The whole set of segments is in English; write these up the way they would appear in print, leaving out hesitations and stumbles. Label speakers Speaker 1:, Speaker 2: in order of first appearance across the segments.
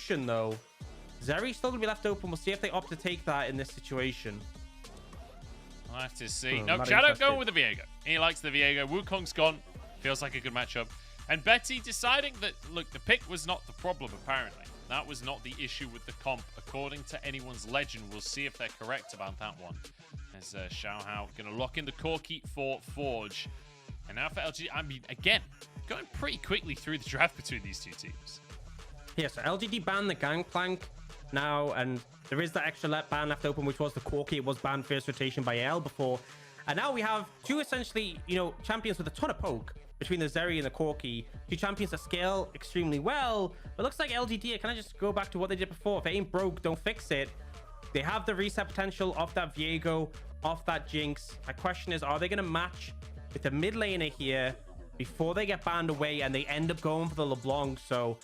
Speaker 1: question, though. Zeri's still going to be left open. We'll see if they opt to take that in this situation.
Speaker 2: I'll have to see. No, Shadow going with the Viego. He likes the Viego. Wukong's gone. Feels like a good matchup. And Betty deciding that, look, the pick was not the problem, apparently. That was not the issue with the comp, according to anyone's legend. We'll see if they're correct about that one. As Xiaohao going to lock in the Corki for Forge. And now for LGD, I mean, again, going pretty quickly through the draft between these two teams.
Speaker 1: Yeah, so LGD banned the Gangplank now, and there is that extra ban left open, which was the Corki. It was banned first rotation by AL before. And now we have two essentially, champions with a ton of poke between the Zeri and the Corki. Two champions that scale extremely well. But it looks like LGD, can I just go back to what they did before? If it ain't broke, don't fix it. They have the reset potential off that Viego, off that Jinx. My question is, are they going to match with the mid laner here before they get banned away and they end up going for the LeBlanc? So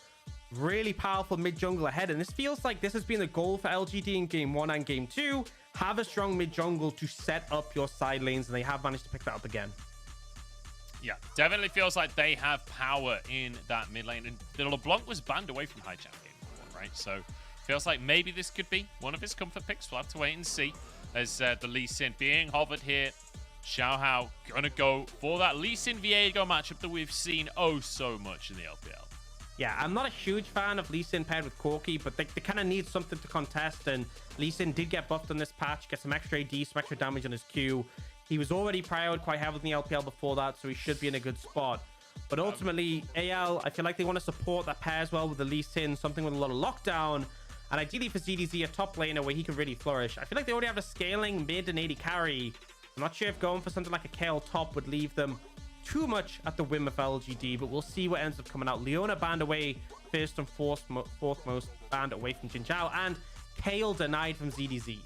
Speaker 1: really powerful mid jungle ahead. And this feels like this has been the goal for LGD in game 1 and game 2. Have a strong mid jungle to set up your side lanes, and they have managed to pick that up again.
Speaker 2: Yeah, definitely feels like they have power in that mid lane. And the LeBlanc was banned away from High Champ game 1, right? So feels like maybe this could be one of his comfort picks. We'll have to wait and see. As the Lee Sin being hovered here. Xiaohao gonna go for that Lee Sin Viego matchup that we've seen oh so much in the LPL.
Speaker 1: Yeah, I'm not a huge fan of Lee Sin paired with Corki, but they kind of need something to contest, and Lee Sin did get buffed on this patch, get some extra AD, some extra damage on his Q. He was already priored quite heavily in the LPL before that, so he should be in a good spot. But ultimately, AL, I feel like they want to support that pairs well with the Lee Sin, something with a lot of lockdown, and ideally for ZDZ, a top laner where he can really flourish. I feel like they already have a scaling mid and AD carry. I'm not sure if going for something like a KL top would leave them too much at the whim of LGD, but we'll see what ends up coming out. Leona banned away first and fourth most banned away from JinJiao, and Kale denied from ZDZ.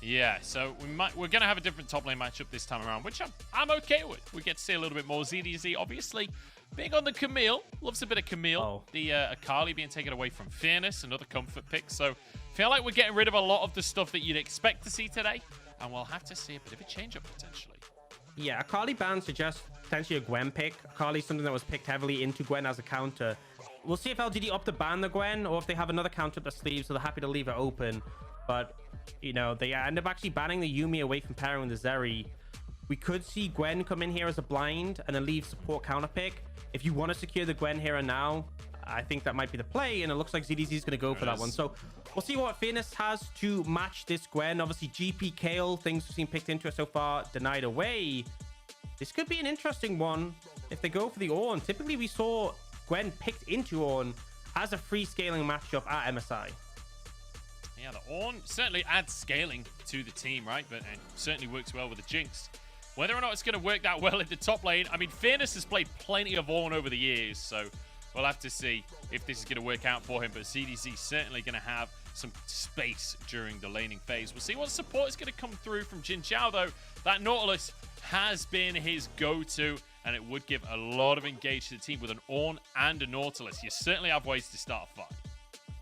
Speaker 2: Yeah, so we're gonna have a different top lane matchup this time around, which I'm okay with. We get to see a little bit more. ZDZ obviously big on the Camille, loves a bit of Camille. The Akali being taken away from Fearness, another comfort pick. So feel like we're getting rid of a lot of the stuff that you'd expect to see today, and we'll have to see a bit of a change up potentially.
Speaker 1: Yeah, Akali ban suggests potentially a Gwen pick. Akali something that was picked heavily into Gwen as a counter. We'll see if LGD opt to ban the Gwen, or if they have another counter up their sleeve, so they're happy to leave it open. But, they end up actually banning the Yuumi away from pairing with the Zeri. We could see Gwen come in here as a blind and then leave support counter pick. If you want to secure the Gwen here and now, I think that might be the play, and it looks like ZDZ is going to go for that one. So we'll see what Fearness has to match this Gwen. Obviously, GP Kale, things we've seen picked into it so far, denied away. This could be an interesting one if they go for the Ornn. Typically, we saw Gwen picked into Ornn as a free scaling matchup at MSI.
Speaker 2: Yeah, the Ornn certainly adds scaling to the team, right? But it certainly works well with the Jinx. Whether or not it's going to work that well in the top lane, I mean, Fearness has played plenty of Ornn over the years, so we'll have to see if this is going to work out for him. But ZDZ certainly going to have some space during the laning phase. We'll see what support is going to come through from JinJiao, though. That Nautilus has been his go-to, and it would give a lot of engage to the team with an Ornn and a Nautilus. You certainly have ways to start a fight.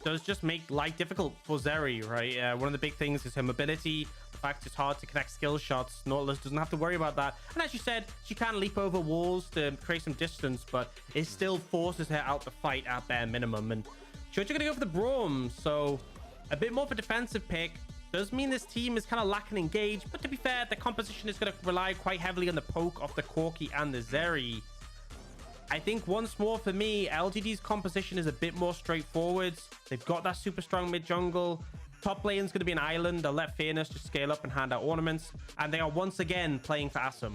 Speaker 1: Does just make life difficult for Zeri, right? One of the big things is her mobility. The fact it's hard to connect skill shots. Nautilus doesn't have to worry about that. And as you said, she can leap over walls to create some distance, but it still forces her out the fight at bare minimum. And she's going to go for the Braum, so a bit more of a defensive pick. Does mean this team is kind of lacking engage, but to be fair, the composition is going to rely quite heavily on the poke of the Corki and the Zeri. I think once more for me, LGD's composition is a bit more straightforward. They've got that super strong mid jungle. Top lane's going to be an island. They'll let Fearness just scale up and hand out ornaments. And they are once again playing for Assum.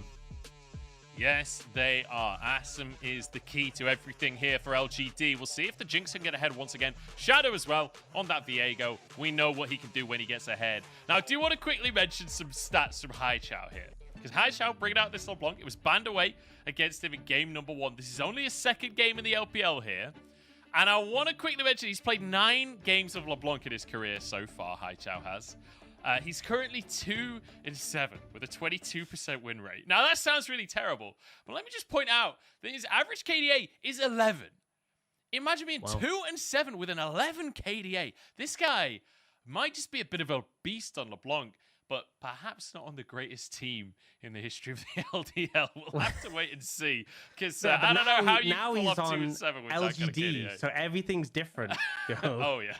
Speaker 2: Yes, they are. Assum is the key to everything here for LGD. We'll see if the Jinx can get ahead once again. Shadow as well on that Viego. We know what he can do when he gets ahead. Now, I do want to quickly mention some stats from Hysterics here. Because Xiaohao bringing out this LeBlanc, it was banned away against him in game number 1. This is only his second game in the LPL here. And I want to quickly mention he's played 9 games of LeBlanc in his career so far, Xiaohao has. He's currently 2-7 with a 22% win rate. Now, that sounds really terrible. But let me just point out that his average KDA is 11. Imagine being 2-7 with an 11 KDA. This guy might just be a bit of a beast on LeBlanc. but perhaps not on the greatest team in the history of the LDL. We'll have to wait and see, because I don't know how you pull off 2-7 with that kind of
Speaker 1: LGD, so everything's different.
Speaker 2: Oh yeah,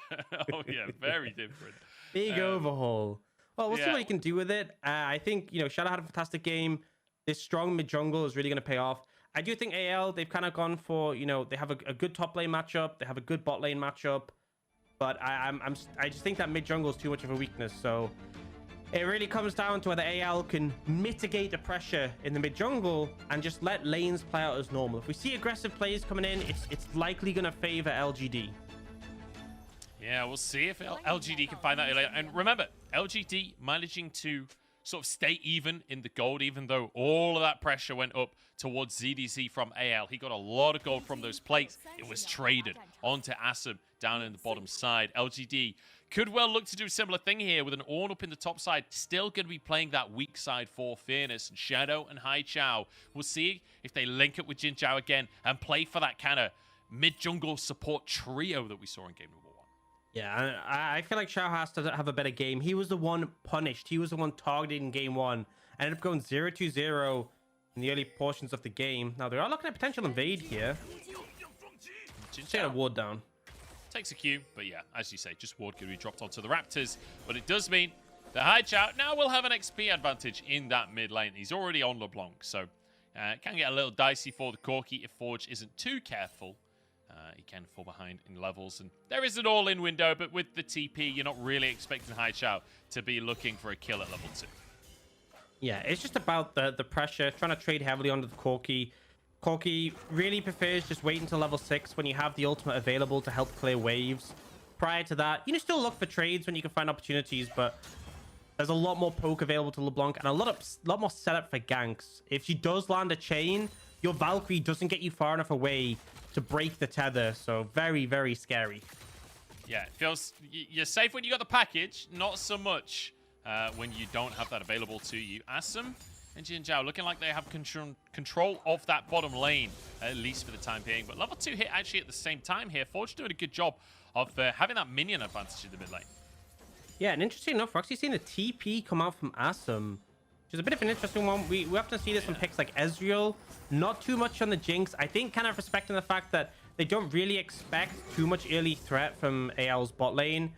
Speaker 2: oh yeah, very different.
Speaker 1: Big overhaul. Well, we'll see what he can do with it. I think, you know, Xiaohao had a fantastic game. This strong mid jungle is really going to pay off. I do think AL, they've kind of gone for, you know, they have a good top lane matchup. They have a good bot lane matchup. But I just think that mid jungle is too much of a weakness. So it really comes down to whether AL can mitigate the pressure in the mid jungle and just let lanes play out as normal. If we see aggressive plays coming in, it's likely going to favor LGD.
Speaker 2: Yeah, we'll see if LGD can find that earlier. And remember, LGD managing to sort of stay even in the gold, even though all of that pressure went up towards ZDZ from AL. He got a lot of gold from those plates. It was traded onto Assum down in the bottom side. LGD could well look to do a similar thing here with an Ornn up in the top side. Still going to be playing that weak side for Fearness. And Shadow and Hysterics. We'll see if they link up with JinJiao again and play for that kind of mid-jungle support trio that we saw in game number 1.
Speaker 1: Yeah, I feel like Xiaohao has to have a better game. He was the one punished. He was the one targeted in game 1. Ended up going 0-2-0 in the early portions of the game. Now, they are looking at potential invade here. Get a ward down.
Speaker 2: Takes a Q, but yeah, as you say, just ward could be dropped onto the Raptors. But it does mean that Hysterics now will have an XP advantage in that mid lane. He's already on LeBlanc, so it can get a little dicey for the Corki if Forge isn't too careful. He can fall behind in levels, and there is an all-in window, but with the TP, you're not really expecting Hysterics to be looking for a kill at level 2.
Speaker 1: Yeah, it's just about the pressure, trying to trade heavily onto the Corki. Corki really prefers just wait until level 6 when you have the ultimate available to help clear waves. Prior to that, you can still look for trades when you can find opportunities, but there's a lot more poke available to LeBlanc and a lot more setup for ganks. If she does land a chain, your Valkyrie doesn't get you far enough away to break the tether, so very, very scary.
Speaker 2: Yeah, it feels you're safe when you got the package, not so much when you don't have that available to you. Assum and JinJiao looking like they have control of that bottom lane, at least for the time being. But level 2 hit actually at the same time here. Forge doing a good job of having that minion advantage in the mid lane.
Speaker 1: Yeah, and interesting enough, we're actually seeing the TP come out from Assum, which is a bit of an interesting one. We often see this on picks like Ezreal. Not too much on the Jinx. I think kind of respecting the fact that they don't really expect too much early threat from AL's bot lane.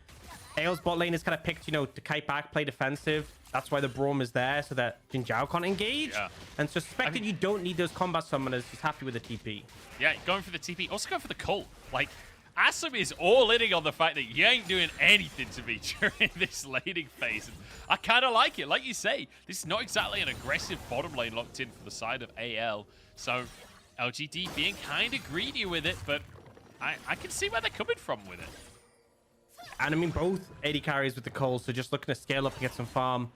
Speaker 1: AL's bot lane is kind of picked, you know, to kite back, play defensive. That's why the Braum is there, so that JinJiao can't engage. Yeah. And suspected you don't need those combat summoners. He's happy with the TP.
Speaker 2: Yeah, going for the TP. Also going for the cult. Like, Assum is all in on the fact that you ain't doing anything to me during this laning phase. And I kind of like it. Like you say, this is not exactly an aggressive bottom lane locked in for the side of AL. So LGD being kind of greedy with it, but I can see where they're coming from with it.
Speaker 1: And I mean, both AD carries with the Cole, so just looking to scale up and get some farm.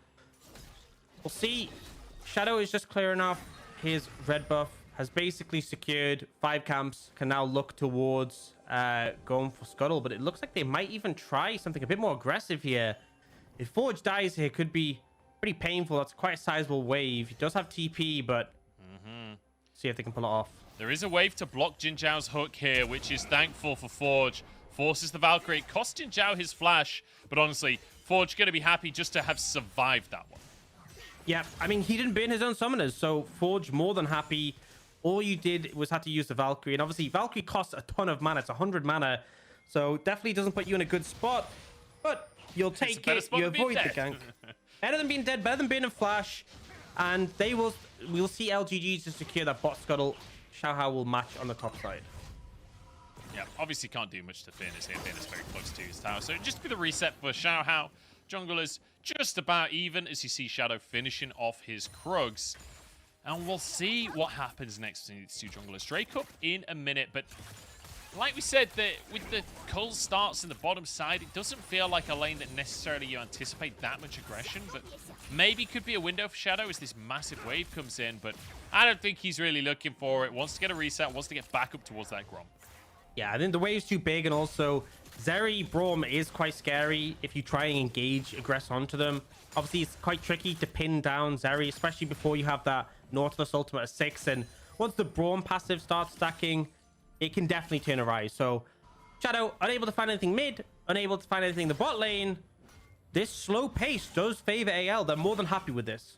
Speaker 1: We'll see. Shadow is just clearing off his red buff. Has basically secured 5 camps. Can now look towards going for Scuttle. But it looks like they might even try something a bit more aggressive here. If Forge dies here, could be pretty painful. That's quite a sizable wave. He does have TP, but see if they can pull it off.
Speaker 2: There is a wave to block JinJiao's hook here, which is thankful for Forge. Forces the Valkyrie. Cost JinJiao his flash. But honestly, Forge going to be happy just to have survived that one.
Speaker 1: Yeah, I mean, he didn't burn his own summoners. So Forge more than happy. All you did was had to use the Valkyrie. And obviously, Valkyrie costs a ton of mana. It's 100 mana. So definitely doesn't put you in a good spot. But you'll take it. You avoid the gank. Better than being dead. Better than being in flash. And we'll see LGD to secure that bot Scuttle. Xiaohao will match on the top side.
Speaker 2: Yeah, obviously can't do much to Fearness here. Fearness very close to his tower. So just be the reset for Xiaohao. Jungle is just about even as you see Shadow finishing off his Krugs. And we'll see what happens next to these two junglers. Drake up in a minute, but like we said, with the cull starts in the bottom side, it doesn't feel like a lane that necessarily you anticipate that much aggression, but maybe could be a window for Shadow as this massive wave comes in, but I don't think he's really looking for it. Wants to get a reset, wants to get back up towards that Grom.
Speaker 1: Yeah, I think the wave's too big, and also Zeri Braum is quite scary if you try and engage, aggress onto them. Obviously, it's quite tricky to pin down Zeri, especially before you have that Nautilus ultimate at 6, and once the Braum passive starts stacking, it can definitely turn a rise. So Shadow unable to find anything mid, unable to find anything in the bot lane. this slow pace does favor AL. They're more than happy with this.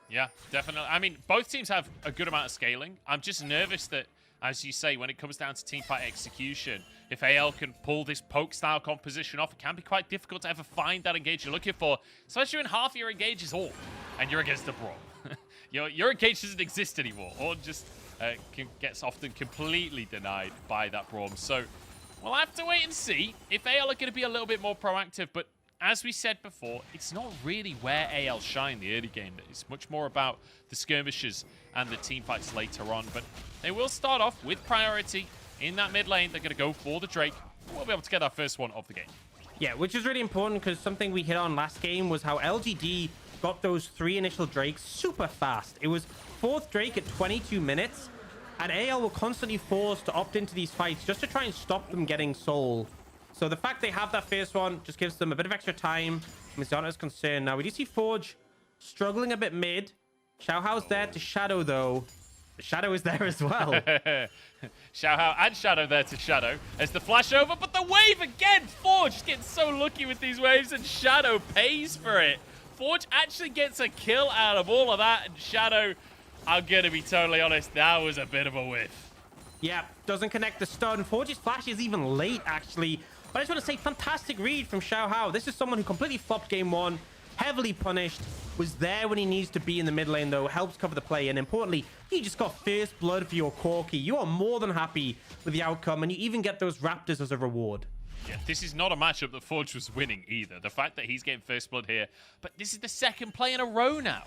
Speaker 2: Yeah, definitely. I mean, both teams have a good amount of scaling. I'm just nervous that, as you say, when it comes down to teamfight execution, if AL can pull this poke-style composition off, it can be quite difficult to ever find that engage you're looking for, especially when half your engage is all, and you're against a Braum. your engage doesn't exist anymore, or just gets often completely denied by that Braum. So we'll have to wait and see if AL are going to be a little bit more proactive, but as we said before, it's not really where AL shine the early game. It's much more about the skirmishes and the team fights later on. But they will start off with priority in that mid lane. They're going to go for the Drake. We'll be able to get our first one of the game.
Speaker 1: Yeah, which is really important because something we hit on last game was how LGD got those 3 initial Drakes super fast. It was 4th Drake at 22 minutes, and AL were constantly forced to opt into these fights just to try and stop them getting soul. So the fact they have that first one just gives them a bit of extra time. Miziano is concerned. Now, we do see Forge struggling a bit mid. Xiaohao's there to Shadow, though. The Shadow is there as well.
Speaker 2: Xiaohao and Shadow there to Shadow as the flash over, but the wave again! Forge is getting so lucky with these waves, and Shadow pays for it. Forge actually gets a kill out of all of that, and Shadow, I'm going to be totally honest, that was a bit of a whiff.
Speaker 1: Yeah, doesn't connect the stun. Forge's flash is even late, actually. But I just want to say, fantastic read from Xiaohao. This is someone who completely flopped game 1, heavily punished, was there when he needs to be in the mid lane, though, helps cover the play, and importantly, you just got first blood for your Corki. You are more than happy with the outcome, and you even get those Raptors as a reward.
Speaker 2: Yeah, this is not a matchup that Forge was winning either. The fact that he's getting first blood here, but this is the second play in a row now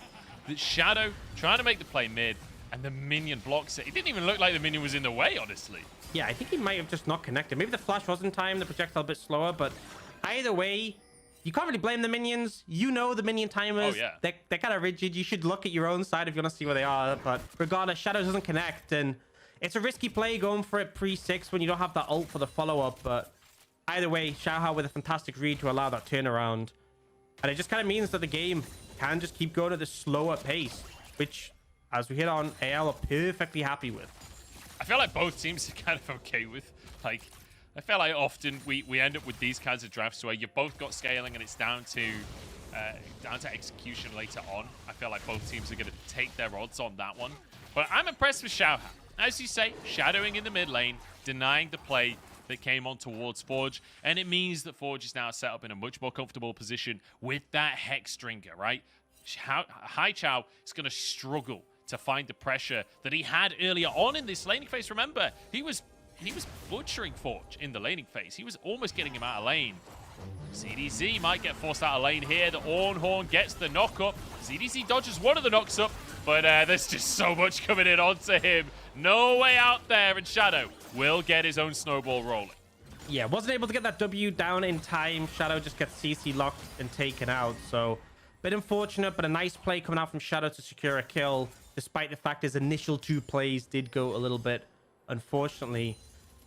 Speaker 2: that Shadow trying to make the play mid, and the minion blocks it. It didn't even look like the minion was in the way, honestly.
Speaker 1: Yeah, I think he might have just not connected. Maybe the flash was in time, the projectile a bit slower, but either way, you can't really blame the minions. You know the minion timers.
Speaker 2: Oh, yeah.
Speaker 1: They're kind of rigid. You should look at your own side if you want to see where they are. But regardless, Shadow doesn't connect, and it's a risky play going for it pre-6 when you don't have that ult for the follow-up. But either way, Xiaohao with a fantastic read to allow that turnaround. And it just kind of means that the game can just keep going at this slower pace, which, as we hit on, AL are perfectly happy with.
Speaker 2: I feel like both teams are kind of okay with. Like, I feel like often we end up with these kinds of drafts where you both got scaling and it's down to execution later on. I feel like both teams are going to take their odds on that one. But I'm impressed with Xiaohao. As you say, shadowing in the mid lane, denying the play that came on towards Forge, and it means that Forge is now set up in a much more comfortable position with that Hex Stringer, right? Haichao is going to struggle to find the pressure that he had earlier on in this laning phase. Remember, he was butchering Forge in the laning phase. He was almost getting him out of lane. ZDZ might get forced out of lane here. The Ornn gets the knock up. ZDZ dodges one of the knocks up, but there's just so much coming in onto him. No way out there, and Shadow will get his own snowball rolling.
Speaker 1: Yeah, wasn't able to get that W down in time. Shadow just gets CC locked and taken out, so bit unfortunate, but a nice play coming out from Shadow to secure a kill, despite the fact his initial 2 plays did go a little bit, unfortunately.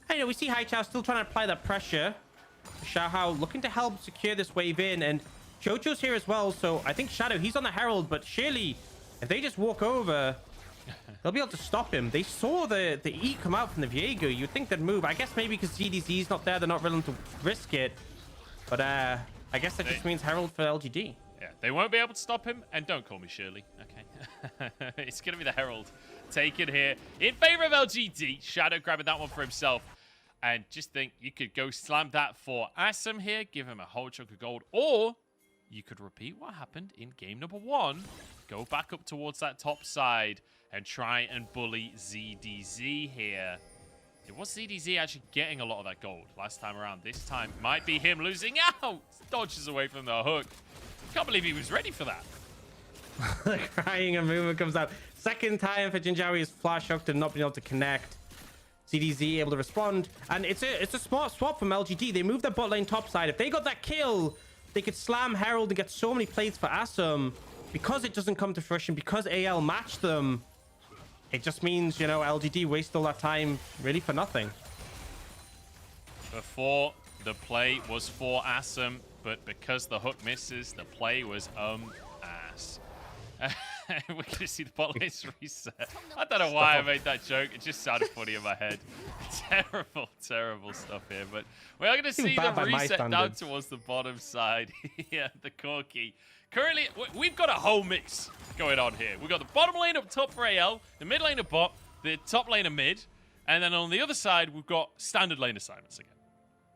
Speaker 1: And, you know, we see Haichao still trying to apply that pressure. Xiaohao looking to help secure this wave in, and Chocho's here as well, so I think Shadow, he's on the Herald, but surely if they just walk over, they'll be able to stop him. They saw the E come out from the Viego. You'd think they'd move. I guess maybe because GDZ's not there, they're not willing to risk it. But I guess that just means Herald for LGD.
Speaker 2: Yeah, they won't be able to stop him, and don't call me Shirley, okay? It's going to be the Herald taken here in favor of LGD. Shadow grabbing that one for himself. And just think, you could go slam that for Assum here, give him a whole chunk of gold, or you could repeat what happened in game number 1, go back up towards that top side, and try and bully ZDZ here. It was ZDZ actually getting a lot of that gold last time around. This time might be him losing out. Dodges away from the hook. Can't believe he was ready for that.
Speaker 1: The crying and movement comes out. Second time for JinJiao is flash hooked and not being able to connect. ZDZ able to respond, and it's a smart swap from LGD. They moved their bot lane top side. If they got that kill, they could slam Herald and get so many plays for Assum. Because it doesn't come to fruition, because AL matched them, it just means, you know, LGD wasted all that time really for nothing.
Speaker 2: Before, the play was for Assum, but because the hook misses, the play was ass. We're going to see the bot lane's reset. I don't know why I made that joke. It just sounded funny in my head. Terrible, terrible stuff here. But we are going to see the
Speaker 1: bad by my
Speaker 2: reset down
Speaker 1: standards.
Speaker 2: towards the bottom side. Yeah, the Corki. Currently, we've got a whole mix going on here. We've got the bottom lane up top for AL, the mid lane up bot, the top lane of mid, and then on the other side, we've got standard lane assignments again.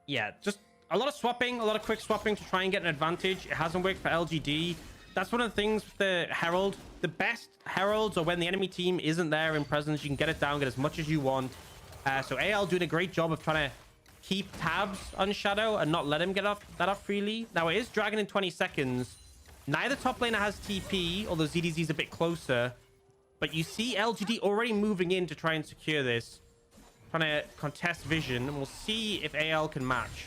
Speaker 1: Yeah, just a lot of swapping, a lot of quick swapping to try and get an advantage. It hasn't worked for LGD. That's one of the things with the Herald. The best Heralds are when the enemy team isn't there in presence. You can get it down, get as much as you want. So AL doing a great job of trying to keep tabs on Shadow and not let him get that off freely. Now, it is Dragon in 20 seconds. Neither top laner has TP, although ZDZ's a bit closer. But you see LGD already moving in to try and secure this. Trying to contest vision, and we'll see if AL can match.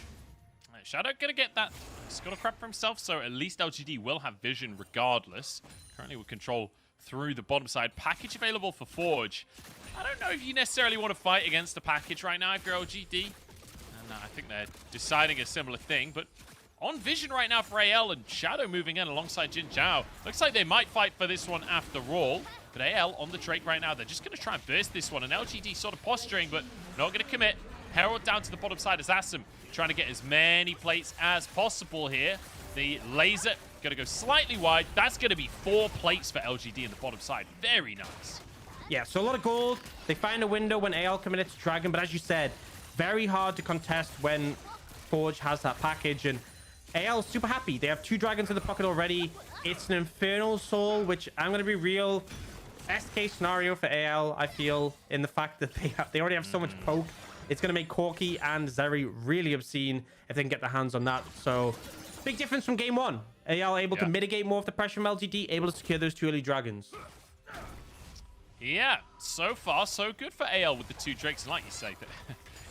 Speaker 2: Shadow gonna get that. He's got to crap for himself, so at least LGD will have vision regardless. Currently with control through the bottom side. Package available for Forge. I don't know if you necessarily want to fight against the package right now if you're LGD. And I think they're deciding a similar thing, but on vision right now for AL and Shadow moving in alongside JinJiao. Looks like they might fight for this one after all. But AL on the Drake right now, they're just going to try and burst this one. And LGD sort of posturing, but not going to commit. Herald down to the bottom side as Assum trying to get as many plates as possible here. The laser going to go slightly wide. That's going to be 4 plates for LGD in the bottom side. Very nice.
Speaker 1: Yeah, so a lot of gold. They find a window when AL committed to Dragon, but as you said, very hard to contest when Forge has that package. And AL is super happy. They have 2 dragons in the pocket already. It's an Infernal Soul, which I'm going to be real. Best case scenario for AL, I feel, in the fact that they already have so much poke. It's going to make Corki and Zeri really obscene if they can get their hands on that. So, big difference from game 1. AL able to mitigate more of the pressure from LGD, able to secure those 2 early dragons.
Speaker 2: Yeah, so far so good for AL with the 2 Drakes. And like you say,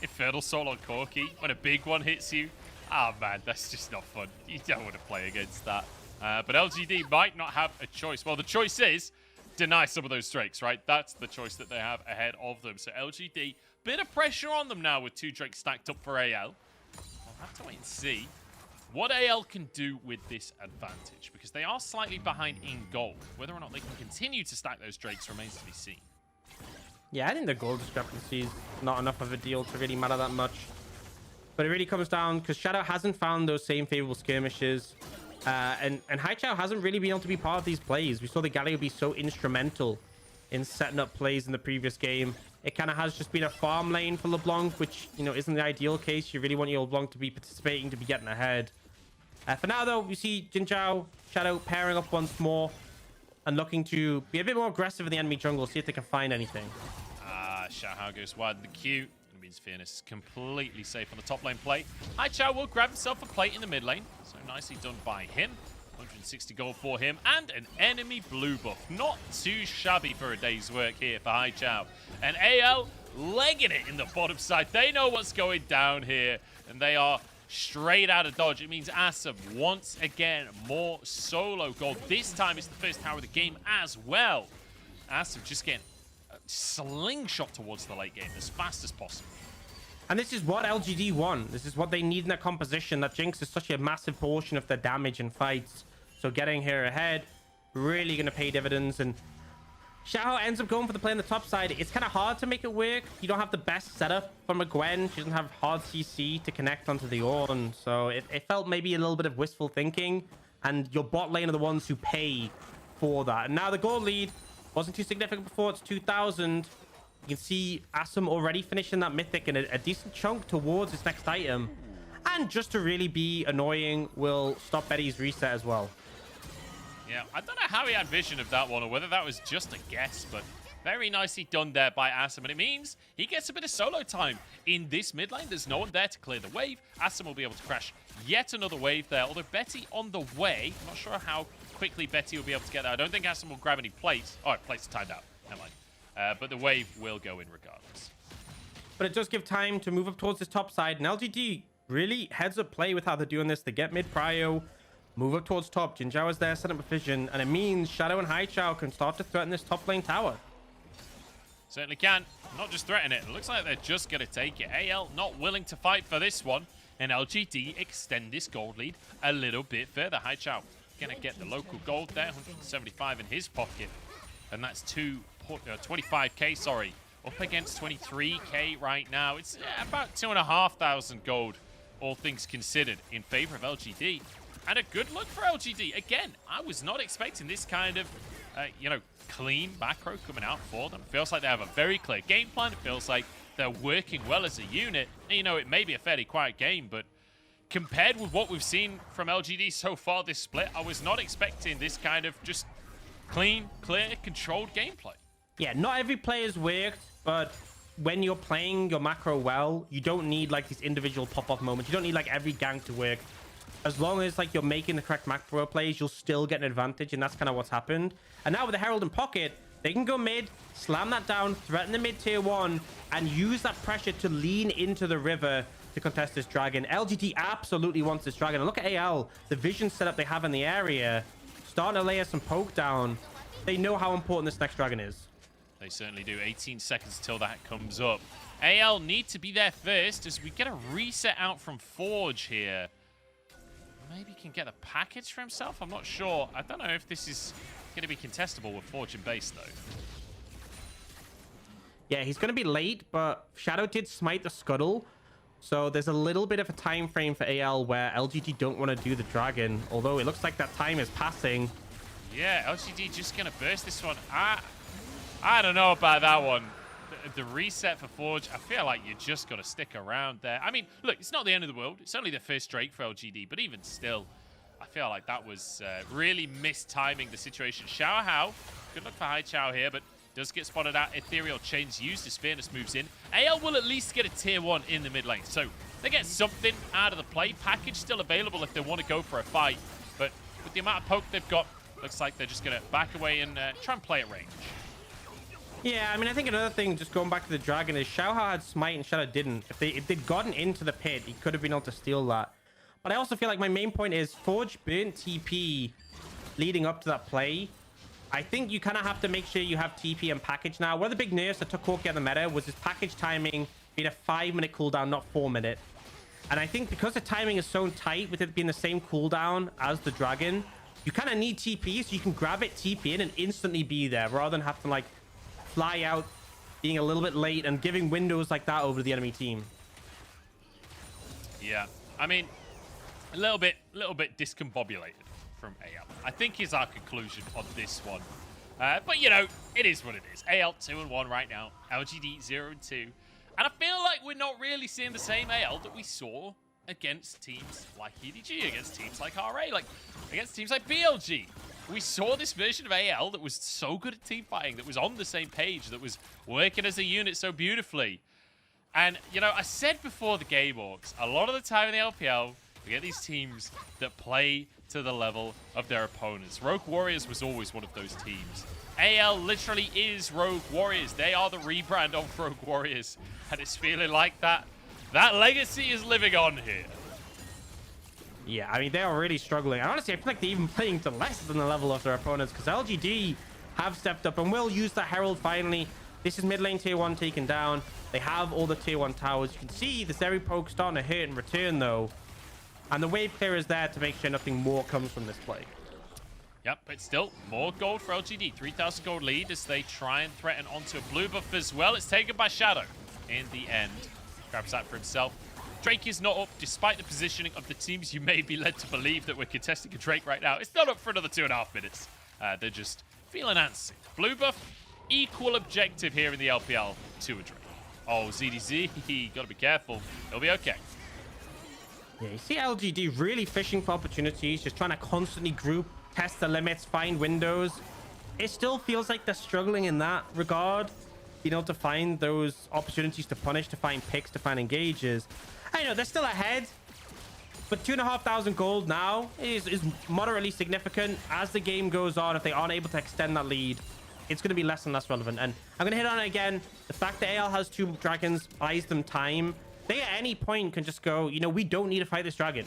Speaker 2: Infernal Soul on Corki, when a big one hits you, man, that's just not fun. You don't want to play against that. But LGD might not have a choice. Well, the choice is deny some of those Drakes, right? That's the choice that they have ahead of them. So LGD, bit of pressure on them now with 2 Drakes stacked up for AL. We'll have to wait and see what AL can do with this advantage, because they are slightly behind in gold. Whether or not they can continue to stack those Drakes remains to be seen.
Speaker 1: Yeah, I think the gold discrepancy is not enough of a deal to really matter that much. But it really comes down because Shadow hasn't found those same favorable skirmishes. And Haichao hasn't really been able to be part of these plays. We saw the Galio be so instrumental in setting up plays in the previous game. It kind of has just been a farm lane for LeBlanc, which, you know, isn't the ideal case. You really want your LeBlanc to be participating, to be getting ahead. For now, though, we see JinJiao, Shadow pairing up once more and looking to be a bit more aggressive in the enemy jungle, see if they can find anything.
Speaker 2: Xiaohao goes wide in the queue. It means Fearness is completely safe on the top lane play. Haichao will grab himself a plate in the mid lane. So nicely done by him. 160 gold for him. And an enemy blue buff. Not too shabby for a day's work here for Haichao. And AL legging it in the bottom side. They know what's going down here. And they are straight out of dodge. It means Assum once again more solo gold. This time it's the first tower of the game as well. Assum just getting a slingshot towards the late game as fast as possible.
Speaker 1: And this is what LGD want. This is what they need in their composition. That Jinx is such a massive portion of their damage in fights. So getting here ahead, really going to pay dividends. And Xiaohao ends up going for the play on the top side. It's kind of hard to make it work. You don't have the best setup from a Gwen. She doesn't have hard CC to connect onto the Ornn. So it felt maybe a little bit of wistful thinking. And your bot lane are the ones who pay for that. And now the gold lead wasn't too significant before. It's 2,000. You can see Assum already finishing that mythic and a decent chunk towards his next item. And just to really be annoying, will stop Betty's reset as well.
Speaker 2: Yeah, I don't know how he had vision of that one or whether that was just a guess, but very nicely done there by Assum. And it means he gets a bit of solo time in this mid lane. There's no one there to clear the wave. Assum will be able to crash yet another wave there. Although Betty on the way, I'm not sure how quickly Betty will be able to get there. I don't think Assum will grab any plates. All right, plates are timed out. Never mind. But the wave will go in regardless.
Speaker 1: But it does give time to move up towards this top side. And LGD really heads up play with how they're doing this. They get mid prio, move up towards top. JinJiao is there, set up a vision. And it means Shadow and Haichao can start to threaten this top lane tower.
Speaker 2: Certainly can. Not just threaten it. It looks like they're just going to take it. AL not willing to fight for this one. And LGD extend this gold lead a little bit further. Haichao going to get the local gold there. 175 in his pocket. And that's 25k, sorry, up against 23k right now. It's about 2,500 gold, all things considered, in favor of LGD. And a good look for LGD. Again, I was not expecting this kind of, you know, clean macro coming out for them. It feels like they have a very clear game plan. It feels like they're working well as a unit. You know, it may be a fairly quiet game, but compared with what we've seen from LGD so far this split, I was not expecting this kind of just clean, clear, controlled gameplay. Yeah, not every player's worked, but when you're playing your macro well, you don't need like these individual pop-off moments. You don't need like every gank to work. As long as like you're making the correct macro plays, you'll still get an advantage, and that's kind of what's happened. And now with the Herald in pocket, they can go mid, slam that down, threaten the mid tier 1, and use that pressure to lean into the river to contest this dragon. LGD absolutely wants this dragon. And look at AL, the vision setup they have in the area, starting to layer some poke down. They know how important this next dragon is. They certainly do. 18 seconds till that comes up. AL need to be there first as we get a reset out from Forge here. Maybe he can get a package for himself. I'm not sure. I don't know if this is going to be contestable with Forge and base, though. Yeah, he's going to be late, but Shadow did smite the scuttle. So there's a little bit of a time frame for AL where LGD don't want to do the dragon. Although it looks like that time is passing. Yeah, LGD just going to burst this one. I don't know about that one. The reset for Forge, I feel like you just got to stick around there. I mean, look, it's not the end of the world. It's only the first Drake for LGD, but even still, I feel like that was really mistiming the situation. Xiaohao, good luck for High Chow here, but does get spotted out. Ethereal Chains used as Fearness moves in. AL will at least get a tier 1 in the mid lane, so they get something out of the play. Package still available if they want to go for a fight, but with the amount of poke they've got, looks like they're just going to back away and try and play at range. Yeah, I mean, I think another thing, just going back to the dragon, is Xiaohao had smite and Shadow didn't. If they'd gotten into the pit, he could have been able to steal that. But I also feel like my main point is Forge burnt TP leading up to that play. I think you kind of have to make sure you have TP and package now. One of the big nerfs that took Corki out of the meta was his package timing being a 5-minute cooldown, not 4-minute. And I think because the timing is so tight with it being the same cooldown as the dragon, you kind of need TP so you can grab it, TP in, and instantly be there rather than have to like fly out, being a little bit late and giving windows like that over to the enemy team. Yeah, I mean, a little bit discombobulated from AL, I think, is our conclusion on this one. But you know, it is what it is. AL 2-1 right now, LGD 0-2, and I feel like we're not really seeing the same AL that we saw against teams like EDG, against teams like RA, like against teams like BLG. We saw this version of AL that was so good at team fighting, that was on the same page, that was working as a unit so beautifully. And, you know, I said before the game orgs, a lot of the time in the LPL, we get these teams that play to the level of their opponents. Rogue Warriors was always one of those teams. AL literally is Rogue Warriors. They are the rebrand of Rogue Warriors. And it's feeling like that legacy is living on here. Yeah, I mean, they are really struggling. And honestly, I feel like they're even playing to less than the level of their opponents, because LGD have stepped up and will use the Herald finally. This is mid lane tier 1 taken down. They have all the tier 1 towers. You can see the Zeri poke starting to hurt in return, though. And the wave clear is there to make sure nothing more comes from this play. Yep, but still, more gold for LGD. 3,000 gold lead as they try and threaten onto a blue buff as well. It's taken by Shadow in the end. Grabs that for himself. Drake is not up, despite the positioning of the teams. You may be led to believe that we're contesting a Drake right now. It's not up for another 2.5 minutes. They're just feeling antsy. Blue buff, equal objective here in the LPL to a Drake. Oh, ZDZ, gotta be careful. He'll be okay. Yeah, you see LGD really fishing for opportunities, just trying to constantly group, test the limits, find windows. It still feels like they're struggling in that regard, being able to find those opportunities to punish, to find picks, to find engages. I know they're still ahead, but 2,500 gold now is moderately significant. As the game goes on, if they aren't able to extend that lead, it's going to be less and less relevant. And I'm going to hit on it again. The fact that AL has 2 dragons buys them time. They at any point can just go, you know, we don't need to fight this dragon.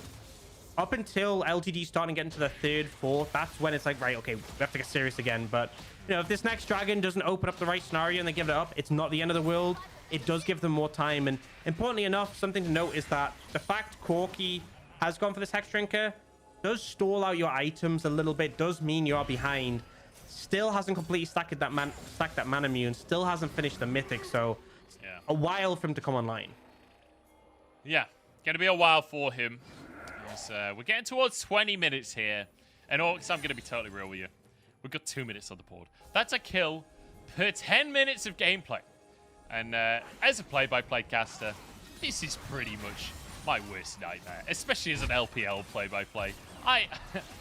Speaker 2: Up until LGD starting to get into the 3rd, 4th, that's when it's like, right, okay, we have to get serious again. But, you know, if this next dragon doesn't open up the right scenario and they give it up, it's not the end of the world. It does give them more time. And importantly enough, something to note is that the fact Corki has gone for this Hex Drinker does stall out your items a little bit, does mean you are behind.
Speaker 1: Still hasn't completely stacked that mana immune. Still hasn't finished the mythic. So
Speaker 2: yeah,
Speaker 1: a while for him to come online.
Speaker 2: Yeah, gonna be a while for him. We're getting towards 20 minutes here. And Orcs, I'm gonna be totally real with you. We've got 2 minutes on the board. That's a kill per 10 minutes of gameplay. And as a play-by-play caster, this is pretty much my worst nightmare, especially as an LPL play-by-play.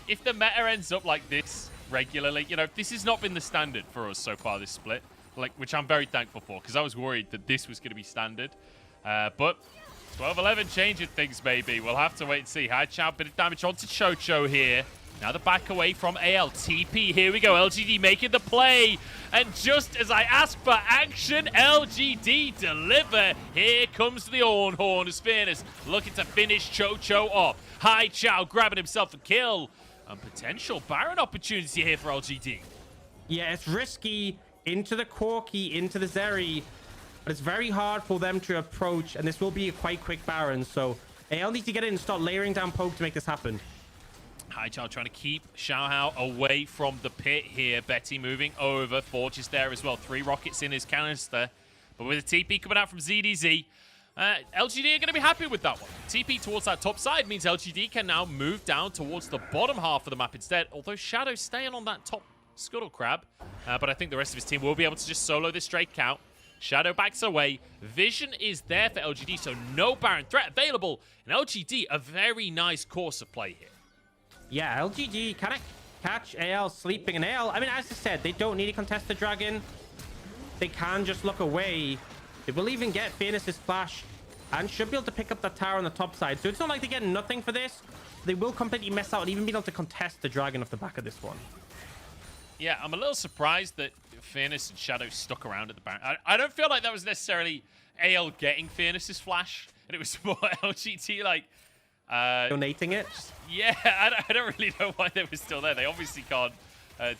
Speaker 2: If the meta ends up like this regularly, you know, this has not been the standard for us so far this split, which I'm very thankful for, because I was worried that this was going to be standard. But 12-11 changing things, maybe. We'll have to wait and see. Xiaohao, bit of damage onto QiuQiu here. Now the back away from AL. TP, here we go. LGD making the play. And just as I ask for action, LGD deliver. Here comes the Ornn as Fearness looking to finish QiuQiu off. Xiaohao grabbing himself a kill. And potential Baron opportunity here for LGD.
Speaker 1: Yeah, it's risky. Into the Corki, into the Zeri. But it's very hard for them to approach. And this will be a quite quick Baron. So AL needs to get in and start layering down poke to make this happen.
Speaker 2: Xiaohao trying to keep Xiaohao away from the pit here. Betty moving over. Forge is there as well. 3 rockets in his canister. But with a TP coming out from ZDZ, LGD are going to be happy with that one. TP towards that top side means LGD can now move down towards the bottom half of the map instead. Although Shadow's staying on that top scuttle crab. But I think the rest of his team will be able to just solo this straight count. Shadow backs away. Vision is there for LGD, so no Baron threat available. And LGD, a very nice course of play here.
Speaker 1: Yeah, LGD can catch AL sleeping. And AL, I mean, as I said, they don't need to contest the dragon. They can just look away. They will even get Fearness's flash and should be able to pick up that tower on the top side. So it's not like they get nothing for this. They will completely mess out and even be able to contest the dragon off the back of this one.
Speaker 2: Yeah, I'm a little surprised that Fearness and Shadow stuck around at the Baron. I don't feel like that was necessarily AL getting Fearness's flash. And it was more LGD, like...
Speaker 1: donating it?
Speaker 2: Yeah, I don't really know why they were still there. They obviously can't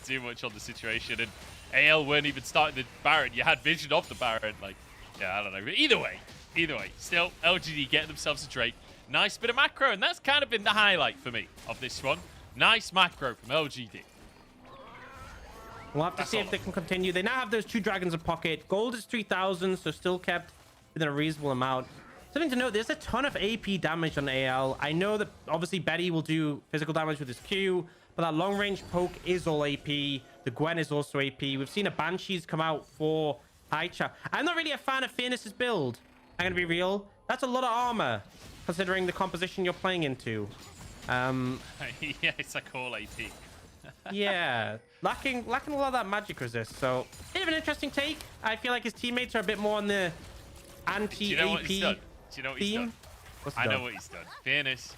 Speaker 2: do much on the situation. And AL weren't even starting the Baron. You had vision of the Baron. Like, yeah, I don't know. But either way, still LGD getting themselves a Drake. Nice bit of macro, and that's kind of been the highlight for me of this one. Nice macro from LGD.
Speaker 1: We'll have to see if they can continue. They now have those 2 dragons in pocket. Gold is 3,000, so still kept within a reasonable amount. Something to note, there's a ton of AP damage on AL. I know that obviously Betty will do physical damage with his Q, but that long range poke is all AP. The Gwen is also AP. We've seen a Banshees come out for Xiaohao. I'm not really a fan of Fearness's build. I'm going to be real. That's a lot of armor, considering the composition you're playing into.
Speaker 2: Yeah, it's like all AP.
Speaker 1: Yeah, lacking a lot of that magic resist. So, bit of an interesting take. I feel like his teammates are a bit more on the anti-AP.
Speaker 2: Do you know what he's done? Do you know what he's done?
Speaker 1: What's
Speaker 2: I know what he's done. Fearness.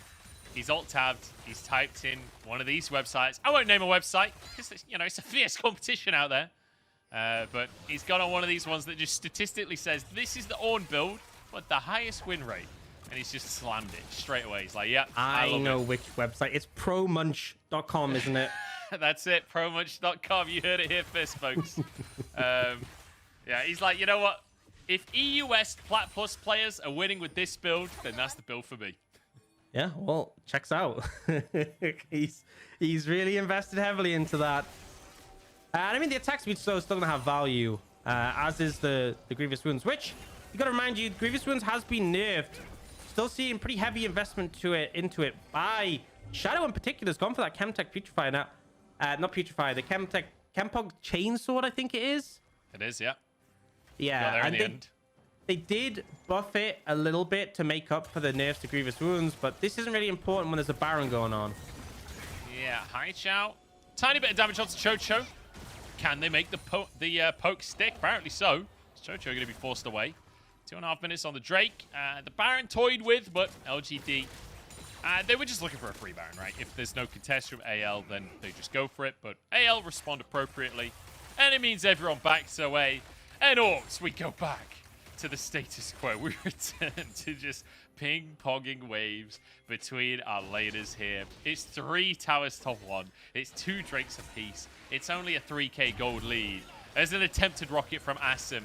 Speaker 2: He's alt-tabbed. He's typed in one of these websites. I won't name a website because, you know, it's a fierce competition out there. But he's got on one of these ones that just statistically says, this is the Ornn build, but the highest win rate. And he's just slammed it straight away. He's like, yeah,
Speaker 1: I know which website. It's promunch.com, isn't it?
Speaker 2: That's it, promunch.com. You heard it here first, folks. Yeah, he's like, you know what? If EU West Plat Plus players are winning with this build, then that's the build for me.
Speaker 1: Yeah, well, checks out. he's really invested heavily into that. And I mean, the attack speed still going to have value, as is the Grievous Wounds, which, you got to remind you, Grievous Wounds has been nerfed. Still seeing pretty heavy investment into it by Shadow in particular. Has gone for that Chemtech Putrefy now. Not Putrefy, the Chempog Chainsword, I think it is.
Speaker 2: It is, yeah.
Speaker 1: Yeah, and they did buff it a little bit to make up for the nerfs to Grievous Wounds, but this isn't really important when there's a Baron going on.
Speaker 2: Yeah, Xiaohao. Tiny bit of damage onto QiuQiu. Can they make the poke stick? Apparently so. QiuQiu are going to be forced away. 2.5 minutes on the Drake. The Baron toyed with, but LGD, they were just looking for a free Baron, right? If there's no contest from AL, then they just go for it. But AL respond appropriately, and it means everyone backs away. And Orcs, we go back to the status quo. We return to just ping-ponging waves between our laners here. It's 3 towers to 1. It's 2 Drakes apiece. It's only a 3k gold lead. There's an attempted rocket from Assum.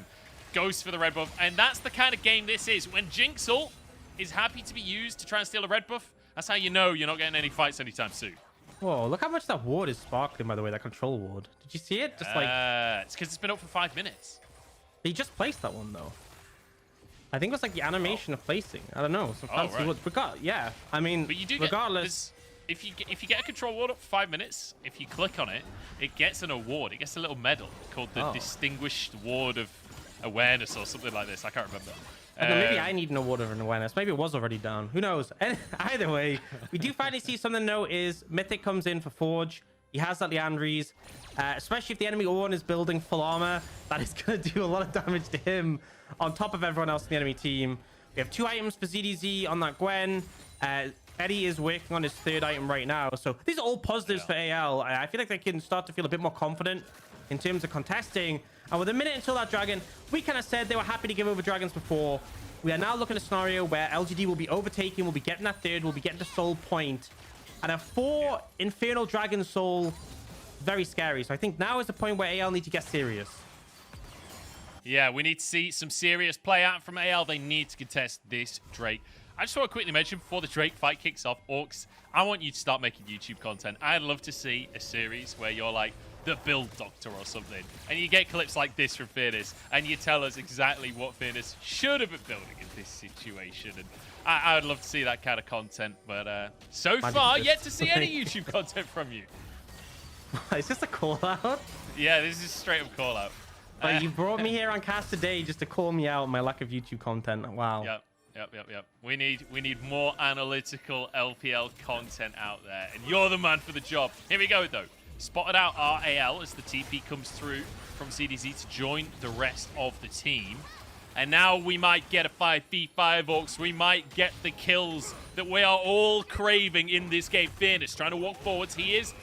Speaker 2: Goes for the red buff. And that's the kind of game this is. When Jinx ult is happy to be used to try and steal a red buff, that's how you know you're not getting any fights anytime soon.
Speaker 1: Whoa, look how much that ward is sparkling, by the way, that control ward. Did you see it? Just like...
Speaker 2: It's because it's been up for 5 minutes.
Speaker 1: He just placed that one, though. I think it was like the animation of placing. I don't know. Some fancy
Speaker 2: right.
Speaker 1: wood. Yeah, I mean,
Speaker 2: But you do
Speaker 1: regardless...
Speaker 2: if you get a control ward up for 5 minutes, if you click on it, it gets an award. It gets a little medal called the Distinguished Ward of Awareness or something like this. I can't remember.
Speaker 1: Maybe I need an award of an awareness. Maybe it was already down. Who knows? Either way, we do finally see something, though, is Mythic comes in for Forge. He has that Leandries. Especially if the enemy Ornn is building full armor, that is going to do a lot of damage to him on top of everyone else in the enemy team. We have 2 items for ZDZ on that Gwen. Eddie is working on his 3rd item right now. So these are all positives for AL. I feel like they can start to feel a bit more confident in terms of contesting. And with a minute until that dragon, we kind of said they were happy to give over dragons before. We are now looking at a scenario where LGD will be overtaking, will be getting that 3rd, will be getting the soul point. And a 4 Infernal Dragon Soul, very scary. So I think now is the point where AL need to get serious.
Speaker 2: Yeah, we need to see some serious play out from AL. They need to contest this Drake. I just want to quickly mention before the Drake fight kicks off, Orcs, I want you to start making YouTube content. I'd love to see a series where you're like the build doctor or something, and you get clips like this from Fearness, and you tell us exactly what Fearness should have been building in this situation. And I would love to see that kind of content, but so far, yet to see any YouTube content from you.
Speaker 1: Is this a call out?
Speaker 2: Yeah, this is straight up call out.
Speaker 1: Like, you brought me here on cast today just to call me out on my lack of YouTube content. Wow.
Speaker 2: Yep. We need more analytical LPL content out there, and you're the man for the job. Here we go, though. Spotted out RAL as the TP comes through from CDZ to join the rest of the team. And now we might get a 5v5, Orcs. We might get the kills that we are all craving in this game. Fearness trying to walk forwards. He is,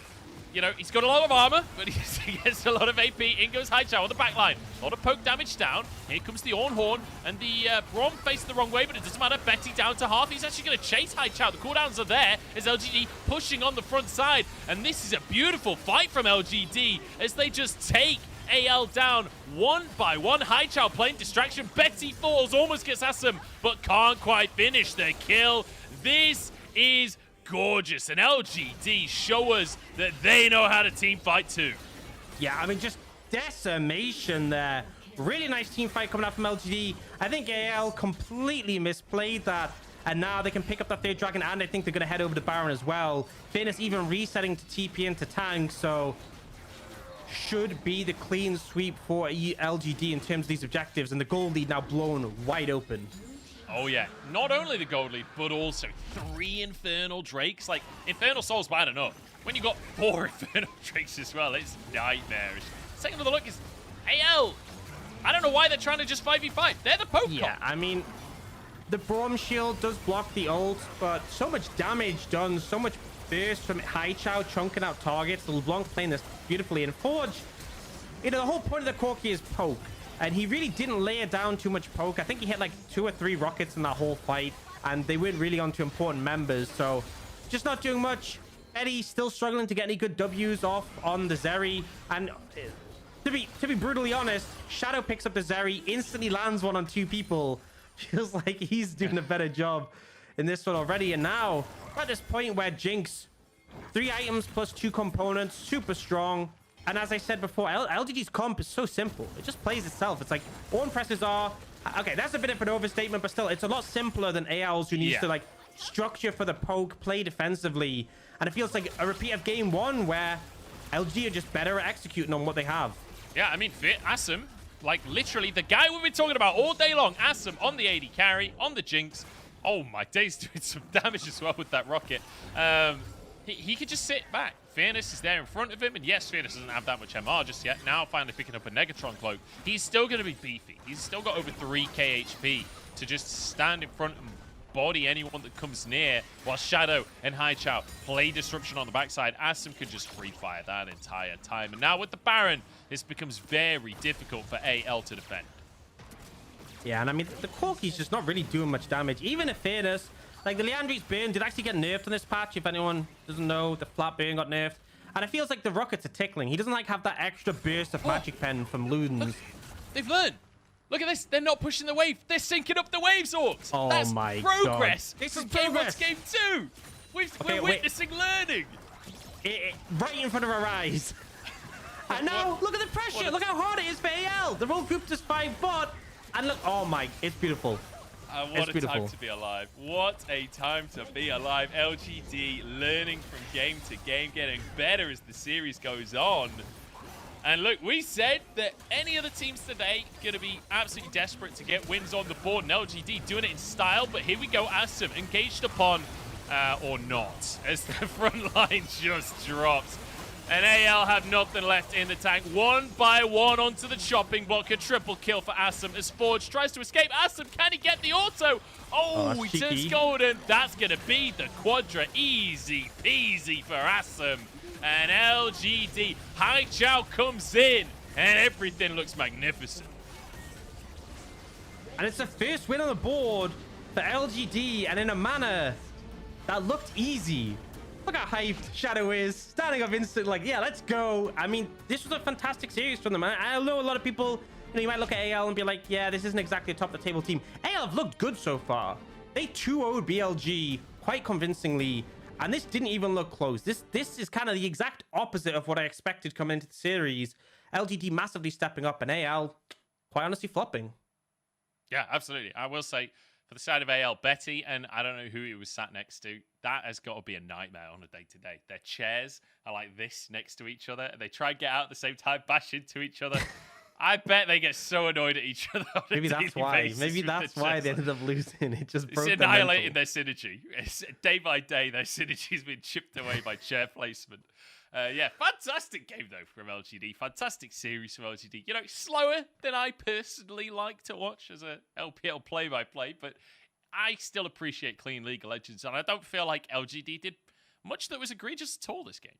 Speaker 2: you know, he's got a lot of armor, but he gets a lot of AP. In goes Xiaohao on the back line. A lot of poke damage down. Here comes the Ornn, and the Braum faced the wrong way, but it doesn't matter. Betty down to half. He's actually going to chase Xiaohao. The cooldowns are there as LGD pushing on the front side. And this is a beautiful fight from LGD as they just take AL down one by one. Xiaohao playing distraction. Betty falls, almost gets Assum, but can't quite finish the kill. This is gorgeous, and LGD show us that they know how to team fight too.
Speaker 1: Yeah, I mean, just decimation there. Really nice team fight coming out from LGD. I think AL completely misplayed that, and now they can pick up that 3rd dragon, and I think they're going to head over to Baron as well. Fearness even resetting to TP into tank, so should be the clean sweep for LGD in terms of these objectives, and the gold lead now blown wide open.
Speaker 2: Oh yeah, not only the gold lead, but also 3 Infernal Drakes. Like, Infernal Soul's bad enough. When you got 4 Infernal Drakes as well, it's nightmarish. Second of the look is AL. I don't know why they're trying to just 5v5. They're the poke.
Speaker 1: Yeah, I mean, the Braum shield does block the ult, but so much damage done, so much burst from Xiaohao chunking out targets. The LeBlanc playing this beautifully. And Forge, you know, the whole point of the Corki is poke. And he really didn't lay down too much poke. I think he hit like 2 or 3 rockets in that whole fight, and they weren't really onto important members. So just not doing much. Eddie still struggling to get any good W's off on the Zeri. And to be brutally honest, Shadow picks up the Zeri, instantly lands one on 2 people. Feels like he's doing a better job in this one already. And now we're at this point where Jinx, 3 items plus 2 components, super strong. And as I said before, LGD's comp is so simple. It just plays itself. It's like Ornn presses R. Okay, that's a bit of an overstatement, but still, it's a lot simpler than AL's, who needs to like structure for the poke, play defensively. And it feels like a repeat of game 1 where LG are just better at executing on what they have.
Speaker 2: Yeah, I mean, Assum, like literally the guy we've been talking about all day long. Assum on the AD carry, on the Jinx. Oh my days, doing some damage as well with that rocket. He could just sit back. Fearness is there in front of him, and yes, Fearness doesn't have that much MR just yet. Now finally picking up a Negatron cloak. He's still going to be beefy. He's still got over 3k HP to just stand in front and body anyone that comes near, while Shadow and Xiaohao play disruption on the backside. Assum could just free fire that entire time. And now with the Baron, this becomes very difficult for AL to defend.
Speaker 1: Yeah, and I mean, the Corki's just not really doing much damage. Even if Fearness, like the Leandries burn did actually get nerfed on this patch. If anyone doesn't know, the flat burn got nerfed. And it feels like the rockets are tickling. He doesn't like have that extra burst of magic pen from Ludens.
Speaker 2: They've learned. Look at this. They're not pushing the wave. They're syncing up the waves, Orcs.
Speaker 1: Oh,
Speaker 2: that's
Speaker 1: my
Speaker 2: progress.
Speaker 1: God. This
Speaker 2: is
Speaker 1: progress.
Speaker 2: game 2. We're witnessing learning.
Speaker 1: right in front of our eyes. And now, look at the pressure. Look how hard it is for AL. They're all grouped as 5 bot. And look, oh my, it's beautiful.
Speaker 2: What a time to be alive. What a time to be alive. LGD learning from game to game, getting better as the series goes on. And look, we said that any other teams today going to be absolutely desperate to get wins on the board. And LGD doing it in style, but here we go. Assum engaged upon, or not, as the front line just drops. And AL have nothing left in the tank. 1 by 1 onto the chopping block. A triple kill for Assum as Forge tries to escape. Assum, can he get the auto? Oh, he turns golden. That's going to be the quadra. Easy peasy for Assum. And LGD, Hysterics comes in, and everything looks magnificent.
Speaker 1: And it's the first win on the board for LGD, and in a manner that looked easy. Look how hyped Shadow is, standing up instant, like, yeah, let's go. I mean, this was a fantastic series from them. I know a lot of people, you might look at AL and be like, yeah, this isn't exactly a top of the table team. AL have looked good so far. They 2-0'd BLG quite convincingly, and this didn't even look close. This is kind of the exact opposite of what I expected coming into the series. LGD massively stepping up, and AL, quite honestly, flopping.
Speaker 2: Yeah, absolutely. I will say, for the side of AL, Betty, and I don't know who he was sat next to, that has got to be a nightmare on a day-to-day. Their chairs are like this next to each other, and they try and get out at the same time, bash into each other. I bet they get so annoyed at each other on
Speaker 1: Maybe
Speaker 2: a
Speaker 1: that's
Speaker 2: daily
Speaker 1: why.
Speaker 2: basis
Speaker 1: Maybe that's why they ended up losing. It just broke
Speaker 2: It's annihilating their synergy. It's, day by day, their synergy's been chipped away by chair placement. Yeah, fantastic game, though, from LGD. Fantastic series from LGD. You know, slower than I personally like to watch as a LPL play-by-play, but I still appreciate clean League of Legends, and I don't feel like LGD did much that was egregious at all this game.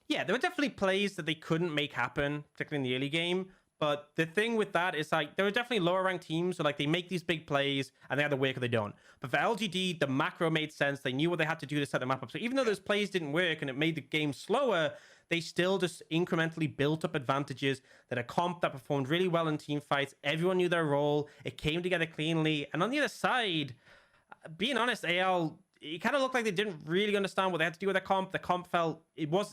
Speaker 1: Yeah, there were definitely plays that they couldn't make happen, particularly in the early game. But the thing with that is, like, there were definitely lower ranked teams, so like they make these big plays and they either work or they don't. But for LGD, the macro made sense. They knew what they had to do to set the map up. So even though those plays didn't work and it made the game slower, they still just incrementally built up advantages. That a comp that performed really well in team fights. Everyone knew their role. It came together cleanly. And on the other side, being honest, AL, it kind of looked like they didn't really understand what they had to do with their comp. The comp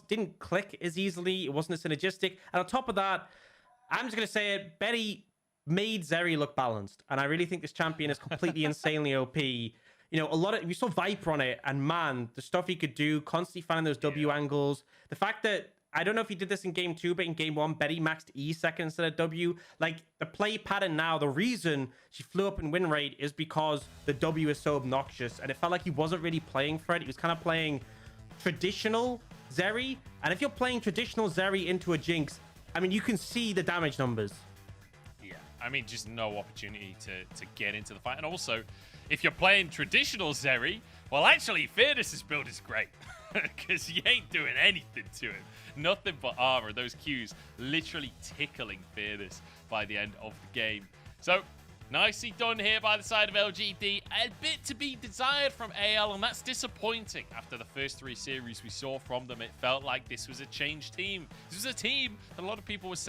Speaker 1: didn't click as easily. It wasn't as synergistic. And on top of that, I'm just going to say it, Betty made Zeri look balanced. And I really think this champion is completely insanely OP. You know, we saw Viper on it, and man, the stuff he could do, constantly finding those W angles. The fact that, I don't know if he did this in game 2, but in game 1, Betty maxed E second instead of W. Like, the play pattern now, the reason she flew up in win rate is because the W is so obnoxious. And it felt like he wasn't really playing for it. He was kind of playing traditional Zeri. And if you're playing traditional Zeri into a Jinx, I mean, you can see the damage numbers.
Speaker 2: Yeah, I mean, just no opportunity to get into the fight. And also, if you're playing traditional Zeri, well, actually, Fearness' build is great. Because you ain't doing anything to him. Nothing but armor. Those Qs literally tickling Fearness by the end of the game. So, nicely done here by the side of LGD. A bit to be desired from AL, and that's disappointing. After the first 3 series we saw from them, it felt like this was a changed team. This was a team that a lot of people were saying